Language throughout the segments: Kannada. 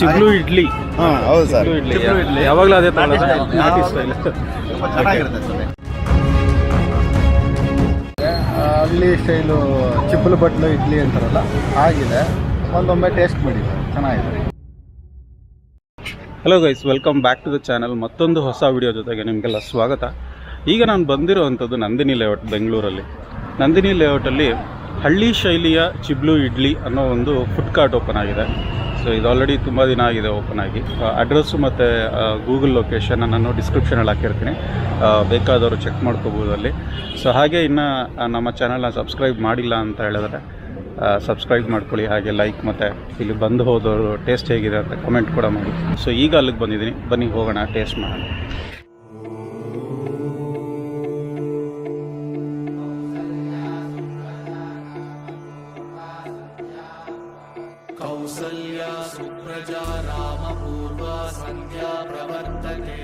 ಚಿಗ್ಲು ಇಡ್ಲಿ. ಹಾಂ ಹೌದು ಸರ್. ಇಡ್ಲಿ ಯಾವಾಗಲೂ ಅದೇ ತಗೊಳ್ಳೋದು, ನಾಟಿ ಸ್ಟೈಲ್. ತುಂಬ ಚೆನ್ನಾಗಿರುತ್ತೆ ಸರ್. ಹಳ್ಳಿ ಸ್ಟೈಲು ಚಿಪ್ಪಲು ಬಟ್ಲು ಇಡ್ಲಿ ಅಂತಾರಲ್ಲ ಆಗಿದೆ, ಒಂದೊಮ್ಮೆ ಟೇಸ್ಟ್ ಮಾಡಿ ಚೆನ್ನಾಗಿದೆ. Hello guys, welcome back to the channel. ಮತ್ತೊಂದು ಹೊಸ ವಿಡಿಯೋ ಜೊತೆಗೆ ನಿಮಗೆಲ್ಲ ಸ್ವಾಗತ. ಈಗ ನಾನು ಬಂದಿರೋವಂಥದ್ದು ನಂದಿನಿ ಲೇಔಟ್ ಬೆಂಗಳೂರಲ್ಲಿ. ನಂದಿನಿ ಲೇಔಟಲ್ಲಿ ಹಳ್ಳಿ ಶೈಲಿಯ ಚಿಬ್ಲು ಇಡ್ಲಿ ಅನ್ನೋ ಒಂದು ಫುಡ್ ಕಾರ್ಟ್ ಓಪನ್ ಆಗಿದೆ. ಸೊ ಇದು ಆಲ್ರೆಡಿ ತುಂಬ ದಿನ ಆಗಿದೆ ಓಪನ್ ಆಗಿ. ಅಡ್ರೆಸ್ಸು ಮತ್ತು ಗೂಗಲ್ ಲೊಕೇಶನ್ ನಾನು ಡಿಸ್ಕ್ರಿಪ್ಷನಲ್ಲಿ ಹಾಕಿರ್ತೀನಿ, ಬೇಕಾದವರು ಚೆಕ್ ಮಾಡ್ಕೋಬೋದು ಅಲ್ಲಿ. ಸೊ ಹಾಗೆ ಇನ್ನು ನಮ್ಮ ಚಾನಲ್ನ ಸಬ್ಸ್ಕ್ರೈಬ್ ಮಾಡಿಲ್ಲ ಅಂತ ಹೇಳಿದ್ರೆ ಸಬ್ಸ್ಕ್ರೈಬ್ ಮಾಡ್ಕೊಳ್ಳಿ. ಹಾಗೆ ಲೈಕ್ ಮತ್ತು ಇಲ್ಲಿ ಬಂದು ಹೋದವರು ಟೇಸ್ಟ್ ಹೇಗಿದೆ ಅಂತ ಕಮೆಂಟ್ ಕೂಡ ಮಾಡಿ. ಸೊ ಈಗ ಅಲ್ಲಿಗೆ ಬಂದಿದ್ದೀನಿ, ಬನ್ನಿ ಹೋಗೋಣ, ಟೇಸ್ಟ್ ಮಾಡೋಣ. ಕೌಸಲ್ಯ ಸುಪ್ರಜಾ ರಾಮ ಪೂರ್ವ ಸಂಧ್ಯಾ ಪ್ರವರ್ತತೆ.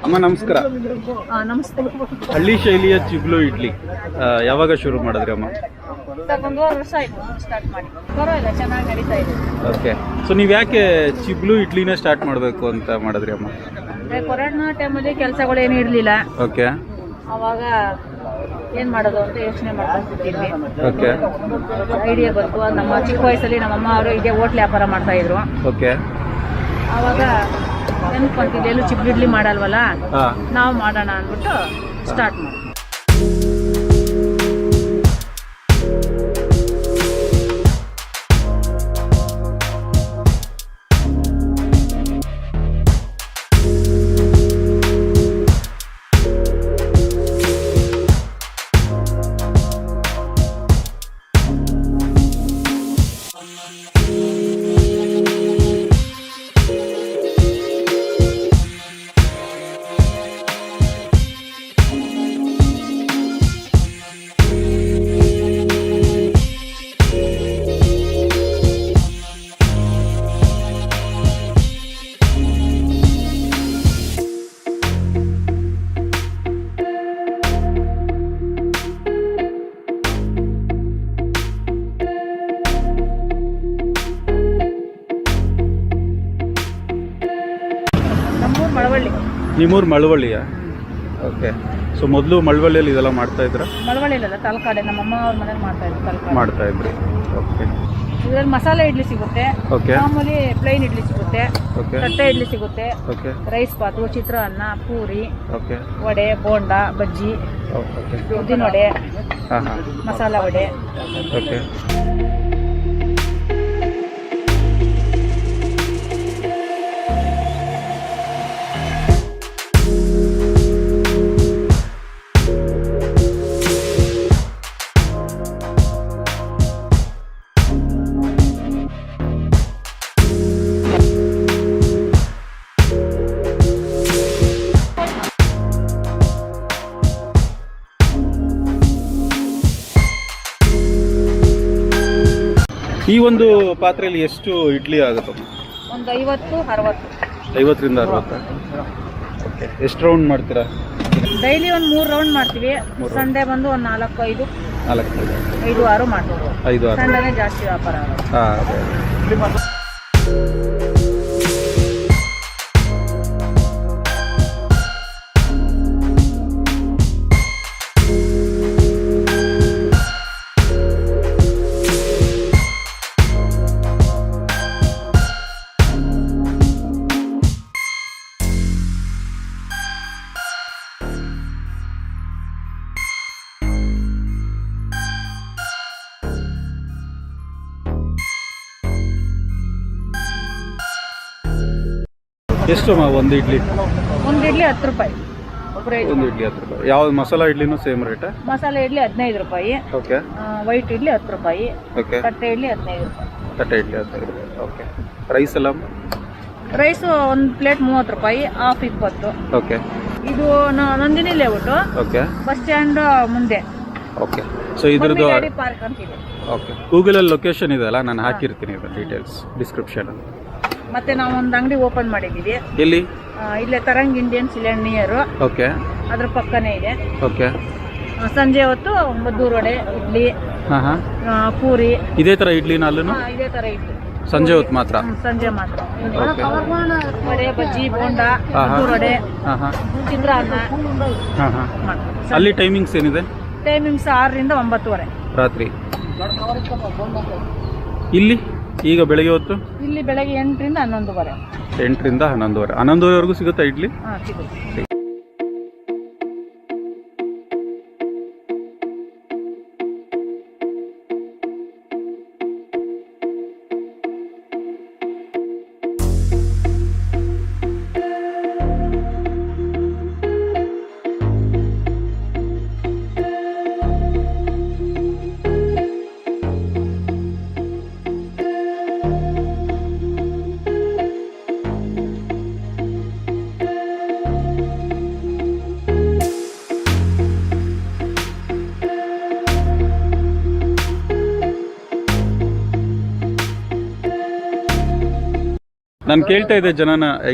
ಅಮ್ಮ ನಮಸ್ಕಾರ. ನಮಸ್ತೆ. ಹಳ್ಳಿ ಶೈಲಿಯ ಚಿಬ್ಲು ಇಡ್ಲಿ ಯಾವಾಗ ಶುರು ಮಾಡಿದ್ರಿ ಅಮ್ಮ? ಒಂದೂವರೆ ವರ್ಷ ಆಯ್ತು ಸ್ಟಾರ್ಟ್ ಮಾಡಿ, ಪರವಾಗಿಲ್ಲ ಚೆನ್ನಾಗಿ ನಡೀತಾ ಇದೆ. ಓಕೆ, ಸೊ ನೀವು ಯಾಕೆ ಚಿಬ್ಲು ಇಡ್ಲಿನ ಸ್ಟಾರ್ಟ್ ಮಾಡಬೇಕು ಅಂತ ಮಾಡಿದ್ರಿ ಅಮ್ಮ? ಕೊರೋನಾ ಟೈಮಲ್ಲಿ ಕೆಲಸಗಳೇನು ಇರಲಿಲ್ಲ. ಓಕೆ, ಅವಾಗ ಏನ್ ಮಾಡೋದು ಅಂತ ಯೋಚನೆ ಮಾಡ್ಕೊಂಡ್ಬಿಟ್ಟಿದ್ವಿ. ಓಕೆ ಐಡಿಯಾ ಬಂತು. ನಮ್ಮ ಚಿಕ್ಕ ವಯಸ್ಸಲ್ಲಿ ನಮ್ಮಮ್ಮ ಅವರು ಇದೇ ಹೋಟ್ಲ್ ವ್ಯಾಪಾರ ಮಾಡ್ತಾ ಇದ್ರು. ಓಕೆ ಆವಾಗ ನೆನಪು ಬಂತಿದೆ, ಎಲ್ಲೂ ಚಿಪ್ಲಿ ಇಡ್ಲಿ ಮಾಡಲ್ವಲ್ಲ, ಹಾಂ ನಾವು ಮಾಡೋಣ ಅಂದ್ಬಿಟ್ಟು ಸ್ಟಾರ್ಟ್ ಮಾಡಿ. ನಮ್ಮೂರು ಮಳವಳ್ಳಿ. ನಿಮ್ಮೂರು ಮಳವಳ್ಳಿಯಾ? ಓಕೆ. ಸೊ ಮೊದಲು ಮಳವಳ್ಳಿಯಲ್ಲಿ ಇದೆಲ್ಲ ಮಾಡ್ತಾ ಇದ್ರ? ಮಳವಳ್ಳಿಯಲ್ಲ, ತಲಕಾಡೆ. ನಮ್ಮಮ್ಮ ಅವ್ರ ಮನೇಲಿ ಮಾಡ್ತಾ ಇದ್ರು ತಲಕಾಡೆ. ಮಾಡ್ತಾ ಇದ್ರಿ. ಓಕೆ ಇದರಲ್ಲಿ ಮಸಾಲೆ ಇಡ್ಲಿ ಸಿಗುತ್ತೆ, ಓಕೆ ಮಾಮೂಲಿ ಪ್ಲೈನ್ ಇಡ್ಲಿ ಸಿಗುತ್ತೆ, ಓಕೆ ತಟ್ಟೆ ಇಡ್ಲಿ ಸಿಗುತ್ತೆ, ಓಕೆ ರೈಸ್ ಬಾತು, ಚಿತ್ರಾನ್ನ, ಪೂರಿ, ಓಕೆ ವಡೆ, ಬೋಂಡ, ಬಜ್ಜಿ, ಓಕೆ ಉದ್ದಿನ ವಡೆ, ಹಾಂ ಹಾಂ ಮಸಾಲ ವಡೆ. ಓಕೆ. ಈ ಒಂದು ಪಾತ್ರೆಯಲ್ಲಿ ಎಷ್ಟು ಇಡ್ಲಿ ಆಗುತ್ತಮ್ಮ? ಒಂದು 50-60. 50ರಿಂದ 60. ಓಕೆ. ಎಷ್ಟು ರೌಂಡ್ ಮಾಡ್ತೀರಾ? ಡೈಲಿ ಒಂದು 3 ರೌಂಡ್ ಮಾಡ್ತೀವಿ. ಸಂಡೆ ಬಂದು ಒಂದು 4-5, 5-6 ಮಾಡ್ತೀವಿ. 5-6. ಸಂಡೆನೇ ಜಾಸ್ತಿ ವ್ಯಾಪಾರ ಆಗೋದು. ಹಾಂ. ಎಷ್ಟು ಒಂದು ಇಡ್ಲಿ? ಒಂದು ಇಡ್ಲಿ 10 ರೂಪಾಯಿ. ಒಂದು ಇಡ್ಲಿ 10 ರೂಪಾಯಿ. ಯಾವ ಮಸಾಲ ಇಡ್ಲಿನೂ ಸೇಮ್ ರೇಟಾ? ಮಸಾಲೆ ಇಡ್ಲಿ 15 ರೂಪಾಯಿ, ಓಕೆ. ವೈಟ್ ಇಡ್ಲಿ 10 ರೂಪಾಯಿ, ಓಕೆ. ತಟ್ಟೆ ಇಡ್ಲಿ 15 ರೂಪಾಯಿ. ತಟ್ಟೆ ಇಡ್ಲಿ 15 ರೂಪಾಯಿ. ಓಕೆ. ರೈಸ್ ಎಲ್ಲ? ರೈಸು ಒಂದು ಪ್ಲೇಟ್ 30 ರೂಪಾಯಿ, ಹಾಫ್ 20. ಓಕೆ. ಇದು Nandini layout, okay. Bus stand ಮುಂದೆ ಓಕೆ. ಸೊ ಇದ್ರದ್ದು ಪಾರ್ಕ್ ಅಂತಿದೆ. ಓಕೆ. ಗೂಗಲಲ್ಲಿ ಲೊಕೇಶನ್ ಇದೆ ಅಲ್ಲ, ನಾನು ಹಾಕಿರ್ತೀನಿ ಇದು ಡೀಟೇಲ್ಸ್ ಡಿಸ್ಕ್ರಿಪ್ಷನ್. ಮತ್ತೆ ನಾವು ಒಂದು ಅಂಗಡಿ ಓಪನ್ ಮಾಡಿದ್ದೀವಿ. ಎಲ್ಲಿ? ಇಲ್ಲೇ tarang Indian cylinder near, okay. ಅದ್ರ ಪಕ್ಕನೇ ಇದೆ. ಓಕೆ. ಸಂಜೆ ಹೊತ್ತು ಮದ್ದೂರು ವಡೆ, ಇಡ್ಲಿ, ಹಾಂ ಹಾಂ. ಪೂರಿ, ಇದೇ ಥರ ಇಡ್ಲಿನ ಅಲ್ಲೂ ಇದೇ ಥರ ಇಡ್ಲಿ. ಸಂಜೆ ಹೊತ್ತು ಮಾತ್ರ? ಸಂಜೆ ಮಾತ್ರ. ಓಕೆ. ವಡೆ, ಬಜ್ಜಿ, ಬೋಂಡ, ಹಾಂ ಮದ್ದೂರು ವಡೆ, ಹಾಂ ಹಾಂ ಚಿತ್ರಾನ್ನ ಹಾಂ ಹಾಂ. ಮಾಡ್ತೀವಿ. ಅಲ್ಲಿ ಟೈಮಿಂಗ್ಸ್ ಏನಿದೆ? ಟೈಮಿಂಗ್ಸ್ 6ರಿಂದ 9:30 ರಾತ್ರಿ. ಇಲ್ಲಿ ಈಗ ಬೆಳಗ್ಗೆ ಹೊತ್ತು? ಇಲ್ಲಿ ಬೆಳಗ್ಗೆ 8ರಿಂದ 11:30. 8ರಿಂದ 11:30. 11:30ವರೆಗೂ ಸಿಗುತ್ತಾ ಇಡ್ಲಿ? ಹಾಂ, ಸಿಗುತ್ತೆ. ನಾನು ಕೇಳ್ತಾ ಇದ್ದೆ ಜನನ,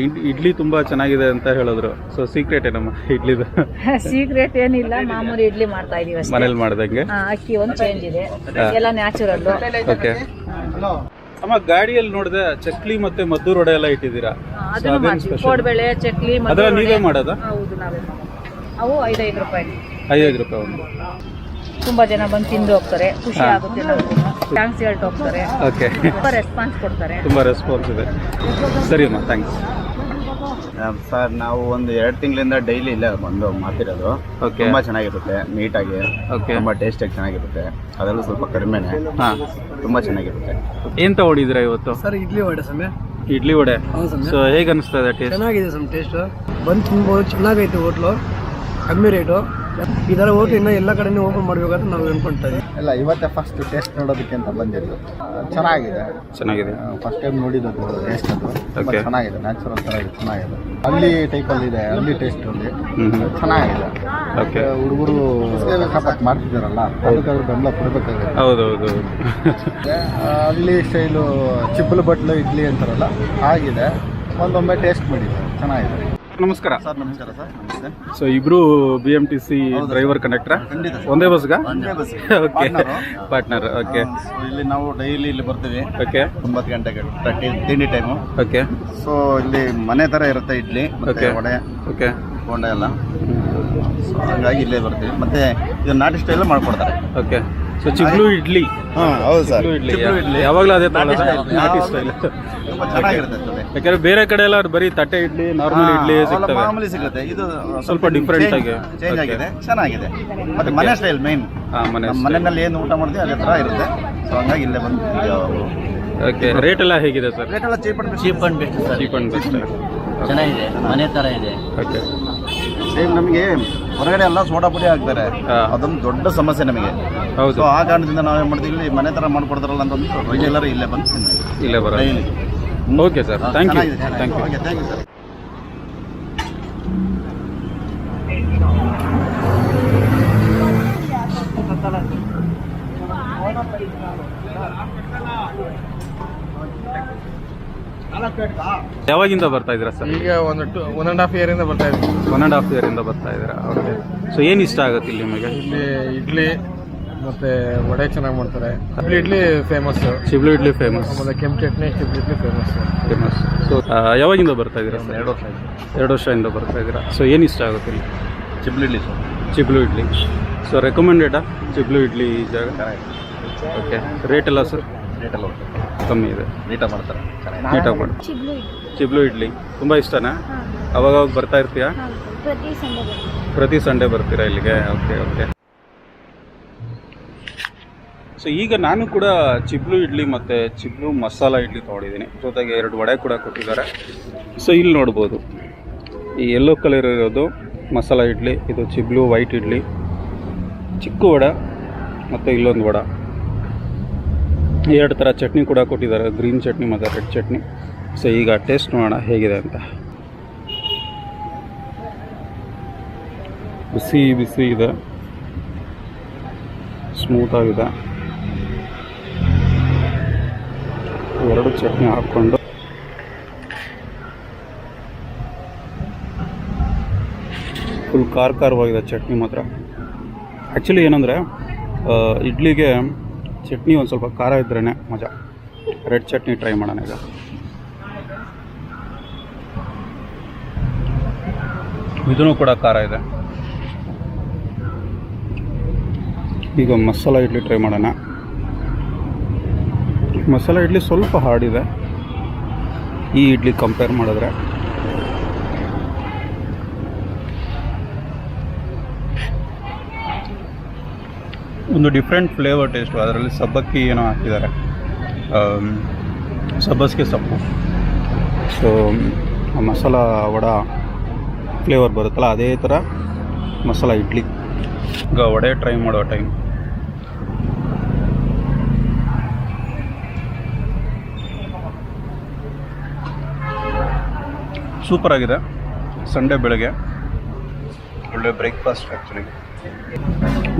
ಇಡ್ಲಿ ತುಂಬಾ ಚೆನ್ನಾಗಿದೆ ಅಂತ ಹೇಳಿದ್ರು. ಸೊ ಸೀಕ್ರೆಟ್ ಏನಮ್ಮ ಇಡ್ಲಿದು? ಸೀಕ್ರೆಟ್ ಏನಿಲ್ಲ, ಮಾಮೂಲಿ ಇಡ್ಲಿ ಮಾಡ್ತಾ ಇದೀವಿ ಅಷ್ಟೇ. ಮನೇಲಿ ಮಾಡ್ದಂಗೆ? ಅಕ್ಕಿ ಒಂದು ಚೇಂಜ್ ಇದೆ, ಎಲ್ಲ ನ್ಯಾಚುರಲ್. ಓಕೆ. ಅಮ್ಮ, ಗಾಡಿಯಲ್ಲಿ ನೋಡಿದೆ ಚಕ್ಲಿ ಮತ್ತೆ ಮದ್ದೂರು ವಡೆ ಎಲ್ಲ ಇಟ್ಟಿದ್ದೀರಾ? ಅದನ್ನು ಮಾಡ್ತೀವಿ. ಕೋಡ್ಬೇಳೆ, ಚಕ್ಲಿ, ಅದೆಲ್ಲ ನೀವೇ ಮಾಡೋದಾ? ಹೌದು, ನಾವೇ ಮಾಡೋದು. ಅವು 5-5 ರೂಪಾಯಿ. 5 ರೂಪಾಯಿ ಒಂದು. ತುಂಬಾ ಜನ ಬಂದು ತಿಂದು ಹೋಗ್ತಾರೆ, ಖುಷಿ ಆಗುತ್ತೆ ನಮಗೂ. ಥ್ಯಾಂಕ್ಸ್ ಹೇಳ್ತಾ ಹೋಗ್ತಾರೆ, ಓಕೆ, ತುಂಬಾ ರೆಸ್ಪಾನ್ಸ್ ಕೊಡ್ತಾರೆ. ತುಂಬ ರೆಸ್ಪಾನ್ಸ್ ಇದೆ. ಸರಿ ಅಮ್ಮ, ಥ್ಯಾಂಕ್ಸ್. ಸರ್ ನಾವು ಒಂದು 2 ತಿಂಗಳಿಂದ ಡೈಲಿ ಇಲ್ಲೇ ಬಂದು ಮಾಡ್ತಿರೋದು. ಓಕೆ, ತುಂಬ ಚೆನ್ನಾಗಿರುತ್ತೆ, ನೀಟಾಗಿ, ಓಕೆ, ತುಂಬ ಟೇಸ್ಟಾಗಿ ಚೆನ್ನಾಗಿರುತ್ತೆ. ಅದರಲ್ಲೂ ಸ್ವಲ್ಪ ಕಡಿಮೆನೆ, ಹಾಂ, ತುಂಬ ಚೆನ್ನಾಗಿರುತ್ತೆ. ಏನು ತಗೊಂಡಿದ್ದೀರಾ ಇವತ್ತು? ಸರ್ ಇಡ್ಲಿ ವಡೆ ಸಮಯ. ಇಡ್ಲಿ ವಡೆ. ಹೌದು ಸಮಯ. ಸೊ ಹೇಗೆ ಅನಿಸ್ತಾ ಇದೆ ಟೇಸ್ಟ್? ಚೆನ್ನಾಗಿದೆ ಸಮ್ ಟೇಸ್ಟ್. ಬಂದು ತಿನ್ಬೋದು, ಚೆನ್ನಾಗೈತೆ ಹೋಟ್ಲು, ಕಮ್ಮಿ ರೇಟು. ಈ ಥರ ಹೋಟ್ಲು ಇನ್ನೂ ಎಲ್ಲ ಕಡೆನೂ ಓಪನ್ ಮಾಡಬೇಕಂತ ನಾವು ಅನ್ಕೊಳ್ತಾ ಇದ್ದೀವಿ. ಇಲ್ಲ, ಇವತ್ತೇ ಫಸ್ಟ್ ಟೇಸ್ಟ್ ನೋಡೋದಕ್ಕೆ ಅಂತ ಬಂದಿದ್ದು. ಚೆನ್ನಾಗಿದೆ, ಚೆನ್ನಾಗಿದೆ. ಫಸ್ಟ್ ಟೈಮ್ ನೋಡಿದ್ದು ಟೇಸ್ಟ್ ಅದು. ತುಂಬ Okay. ಚೆನ್ನಾಗಿದೆ, ನ್ಯಾಚುರಲ್ ಥರ ಇದೆ, ಚೆನ್ನಾಗಿದೆ. ಹಳ್ಳಿ ಟೈಪಲ್ಲಿ ಇದೆ, ಹಳ್ಳಿ ಟೇಸ್ಟ್ ಅಲ್ಲಿ ಚೆನ್ನಾಗಿದೆ. ಓಕೆ, ಹುಡುಗರು ಕಷ್ಟಪಟ್ಟು ಮಾಡ್ತಿದ್ದಾರಲ್ಲ, ಅದಕ್ಕಾದ್ರೂ ಬೆಂಬಲ ಕೊಡಬೇಕಾಗುತ್ತೆ. ಹೌದು ಹೌದು. ಹಳ್ಳಿ ಸ್ಟೈಲು ಚಿಪ್ಪಲು ಬಟ್ಲು ಇಡ್ಲಿ ಅಂತಾರಲ್ಲ ಹಾಗಿದೆ. ಒಂದೊಮ್ಮೆ ಟೇಸ್ಟ್ ಮಾಡಿ, ಚೆನ್ನಾಗಿದೆ. ನಮಸ್ಕಾರ ಸರ್ ನಮಸ್ಕಾರ ಸರ್. ನಮಸ್ತೆ. ಸೊ ಇಬ್ರು BMTC ಡ್ರೈವರ್ ಕಂಡಕ್ಟರ್ ಖಂಡಿತ ಸರ್. ಒಂದೇ ಬಸ್ಗ? ಒಂದೇ ಬಸ್. Okay, partner. ಓಕೆ, ಇಲ್ಲಿ ನಾವು ಡೈಲಿ ಇಲ್ಲಿ ಬರ್ತೀವಿ. ಓಕೆ, 9 ಗಂಟೆಗೆ ತಿಂಡಿ ಟೈಮು. ಓಕೆ, ಸೊ ಇಲ್ಲಿ ಮನೆ ಥರ ಇರುತ್ತೆ ಇಡ್ಲಿ ಮತ್ತೆ Okay. ವಡೆ ಓಕೆ, ಬೋಂಡ ಎಲ್ಲ. ಸೊ ಹಾಗಾಗಿ ಇಲ್ಲೇ ಬರ್ತೀವಿ. ಮತ್ತೆ ಇದು ನಾಟಿ ಸ್ಟೈಲ್ ಮಾಡ್ಕೊಡ್ತಾರೆ. ಓಕೆ. ಸೊ ಚಿಬ್ಲು ಇಡ್ಲಿ. ಹಾಂ ಹೌದು ಸರ್. ಚಿಬ್ಲು ಇಡ್ಲಿ ಯಾವಾಗಲೂ ಅದೇ ತಗೊಳ್ಳೋದು, ನಾಟಿ ಸ್ಟೈಲ್. ತುಂಬ ಚೆನ್ನಾಗಿರುತ್ತೆ ಅದು. ಯಾಕಂದ್ರೆ ಬೇರೆ ಕಡೆ ಎಲ್ಲ ಬರೀ ತಟ್ಟೆ ಇಡ್ಲಿ, ನಾರ್ಮಲ್ ಇಡ್ಲಿ ಸಿಗ್ತವೆ. ಮಾಮೂಲಿ ಸಿಗುತ್ತೆ, ಇದು ಸ್ವಲ್ಪ different ಆಗಿ. ಚೇಂಜ್ ಆಗಿದೆ, ಚೆನ್ನಾಗಿದೆ. ಮತ್ತೆ ಮನೆ ಸ್ಟೈಲ್ ಮೈನ್. ಹಾಂ, ನಮ್ಮ ಮನೆಯಲ್ಲಿ ಏನು ಊಟ ಮಾಡ್ತೀವಿ ಅದೇ ಥರ ಇರುತ್ತೆ. ಸೊ ಹಂಗಾಗಿ ಇಲ್ಲೇ ಬಂದು ಓಕೆ. ರೇಟ್ ಎಲ್ಲ ಹೇಗಿದೆ ಸರ್? ರೇಟ್ ಎಲ್ಲ cheap and cheap and best sir. Cheap and best. ಚೆನ್ನಾಗಿದೆ, ಮನೆ ಥರ ಇದೆ. ಓಕೆ, ಸೇಮ್ ನಮಗೆ ಹೊರಗಡೆ ಎಲ್ಲ ಸೋಡಾ ಪುಡಿ ಹಾಕ್ತಾರೆ, ಹಾ. ಅದೊಂದು ದೊಡ್ಡ ಸಮಸ್ಯೆ ನಮಗೆ. ಹೌದು. ಸೊ ಆ ಕಾರಣದಿಂದ ನಾವೇನು ಮಾಡ್ತೀವಿ, ಇಲ್ಲಿ ಮನೆ ಥರ ಮಾಡ್ಕೊಡ್ತಾರಲ್ಲ ಅಂತ ಒಂದು ರೆಗ್ಯುಲರ್ ಇಲ್ಲೇ ಬಂದು ತಿಂತೀವಿ. ಇಲ್ಲೇ ಬರೋ. Daily. Okay sir, thank you. Thank you. Okay, thank you sir. ಯಾವಾಗಿಂದ ಬರ್ತಾ ಇದ್ದೀರಾ ಸರ್? ಈಗ 1.5 ಇಯರಿಂದ ಬರ್ತಾ ಇದ್ದೀವಿ. 1.5 ಇಯರಿಂದ ಬರ್ತಾ ಇದ್ದೀರಾ? ಓಕೆ. ಸೊ ಏನು ಇಷ್ಟ ಆಗುತ್ತೆ ಇಲ್ಲಿ ನಿಮಗೆ? ಇಲ್ಲಿ ಇಡ್ಲಿ ಮತ್ತೆ ವಡೆ ಚೆನ್ನಾಗಿ ಮಾಡ್ತಾರೆ. ಚಿಬ್ಲಿ ಇಡ್ಲಿ ಫೇಮಸ್. ಚಿಬ್ಲು ಇಡ್ಲಿ ಫೇಮಸ್. ಆಮೇಲೆ ಕೆಂಪು ಚಟ್ನಿ, ಚಿಬ್ಲಿ ಇಡ್ಲಿ ಫೇಮಸ್. ಫೇಮಸ್. ಸೊ ಯಾವಾಗಿಂದ ಬರ್ತಾ ಇದ್ದೀರಾ ಸರ್? 2 ವರ್ಷ ಆಯ್ತು. 2 ವರ್ಷದಿಂದ ಬರ್ತಾ ಇದ್ದೀರಾ. ಸೊ ಏನು ಇಷ್ಟ ಆಗುತ್ತೆ ಇಲ್ಲಿ? ಚಿಬ್ಲಿ ಇಡ್ಲಿ ಸರ್. ಚಿಬ್ಲು ಇಡ್ಲಿ. ಸೊ ರೆಕಮೆಂಡೆಡಾ ಚಿಬ್ಲು ಇಡ್ಲಿ ಈ ಜಾಗ? ಚೆನ್ನಾಗಿದೆ. ಓಕೆ. ರೇಟ್ ಎಲ್ಲ ಸರ್? ರೇಟ್ ಎಲ್ಲ ಕಮ್ಮಿ ಇದೆ, ನೀಟಾಗಿ ಮಾಡ್ತಾರೆ, ಚೆನ್ನಾಗಿದೆ. ನೀಟಾಗಿ ಮಾಡಿ. ಚಿಬ್ಲು ಇಡ್ಲಿ ತುಂಬ ಇಷ್ಟನಾ? ಅವಾಗ ಬರ್ತಾ ಇರ್ತೀಯಾ? ಪ್ರತಿ ಸಂಡೇ ಬರ್ತೀರಾ ಇಲ್ಲಿಗೆ? Okay, okay. ಸೊ ಈಗ ನಾನು ಕೂಡ ಚಿಬ್ಲು ಇಡ್ಲಿ ಮತ್ತು ಚಿಬ್ಲು ಮಸಾಲ ಇಡ್ಲಿ ತೊಗೊಂಡಿದ್ದೀನಿ, ಜೊತೆಗೆ 2 ವಡೆ ಕೂಡ ಕೊಟ್ಟಿದ್ದಾರೆ. ಸೊ ಇಲ್ಲಿ ನೋಡ್ಬೋದು, ಈ ಯೆಲ್ಲೋ ಕಲರ್ ಇರೋದು ಮಸಾಲ ಇಡ್ಲಿ, ಇದು ಚಿಬ್ಲು ವೈಟ್ ಇಡ್ಲಿ, ಚಿಕ್ಕ ವಡೆ ಮತ್ತು ಇಲ್ಲೊಂದು ವಡೆ. 2 ಥರ ಚಟ್ನಿ ಕೂಡ ಕೊಟ್ಟಿದ್ದಾರೆ, ಗ್ರೀನ್ ಚಟ್ನಿ ಮತ್ತು ರೆಡ್ ಚಟ್ನಿ. ಸೊ ಈಗ ಟೇಸ್ಟ್ ನೋಡೋಣ ಹೇಗಿದೆ ಅಂತ. ಬಿಸಿ ಬಿಸಿ ಇದೆ, ಸ್ಮೂತಾಗಿದೆ. 2 ಚಟ್ನಿ ಹಾಕ್ಕೊಂಡು ಫುಲ್ ಖಾರವಾಗಿದೆ ಚಟ್ನಿ ಮಾತ್ರ. ಆ್ಯಕ್ಚುಲಿ ಏನಂದರೆ ಇಡ್ಲಿಗೆ ಚಟ್ನಿ ಒಂದು ಸ್ವಲ್ಪ ಖಾರ ಇದ್ರೇ ಮಜಾ. ರೆಡ್ ಚಟ್ನಿ ಟ್ರೈ ಮಾಡೋಣ ಈಗ. ಇದೂ ಕೂಡ ಖಾರ ಇದೆ. ಈಗ ಮಸಾಲ ಇಡ್ಲಿ ಟ್ರೈ ಮಾಡೋಣ. ಮಸಾಲ ಇಡ್ಲಿ ಸ್ವಲ್ಪ ಹಾರ್ಡಿದೆ ಈ ಇಡ್ಲಿ ಕಂಪೇರ್ ಮಾಡಿದ್ರೆ. ಒಂದು ಡಿಫ್ರೆಂಟ್ ಫ್ಲೇವರ್ ಟೇಸ್ಟು. ಅದರಲ್ಲಿ ಸಬ್ಬಕ್ಕಿ ಏನೋ ಹಾಕಿದ್ದಾರೆ, ಸಬ್ಬಸಿಗೆ ಸೊಪ್ಪು. ಸೊ ಮಸಾಲ ವಡೆ ಫ್ಲೇವರ್ ಬರುತ್ತಲ್ಲ, ಅದೇ ಥರ ಮಸಾಲ ಇಡ್ಲಿ. ಈಗ ವಡೆ ಟ್ರೈ ಮಾಡೋ ಟೈಮ್. ಸೂಪರಾಗಿದೆ. ಸಂಡೇ ಬೆಳಗ್ಗೆ ಒಳ್ಳೆ ಬ್ರೇಕ್ಫಾಸ್ಟ್. ಆ್ಯಕ್ಚುಲಿ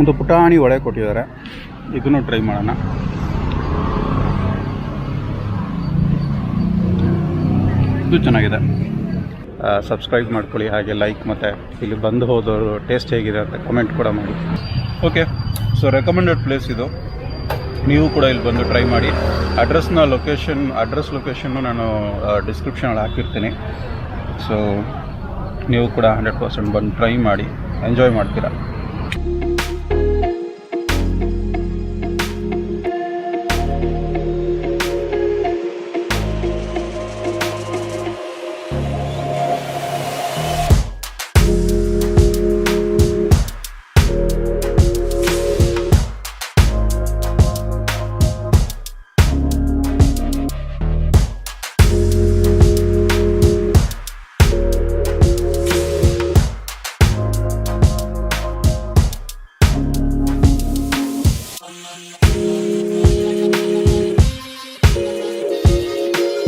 ಒಂದು ಪುಟಾಣಿ ವಡೆ ಕೊಟ್ಟಿದ್ದಾರೆ, ಇದನ್ನು ಟ್ರೈ ಮಾಡೋಣ. ಇದು ಚೆನ್ನಾಗಿದೆ. ಸಬ್ಸ್ಕ್ರೈಬ್ ಮಾಡ್ಕೊಳ್ಳಿ, ಹಾಗೆ ಲೈಕ್, ಮತ್ತು ಇಲ್ಲಿ ಬಂದು ಹೋದವರು ಟೇಸ್ಟ್ ಹೇಗಿದೆ ಅಂತ ಕಮೆಂಟ್ ಕೂಡ ಮಾಡಿ. ಓಕೆ. ಸೊ ರೆಕಮೆಂಡೆಡ್ ಪ್ಲೇಸ್ ಇದು, ನೀವು ಕೂಡ ಇಲ್ಲಿ ಬಂದು ಟ್ರೈ ಮಾಡಿ. ಅಡ್ರೆಸ್ ಲೊಕೇಶನ್ನು ನಾನು ಡಿಸ್ಕ್ರಿಪ್ಷನಲ್ಲಿ ಹಾಕಿರ್ತೀನಿ. ಸೊ ನೀವು ಕೂಡ 100% ಬಂದು ಟ್ರೈ ಮಾಡಿ, ಎಂಜಾಯ್ ಮಾಡ್ತೀರಾ.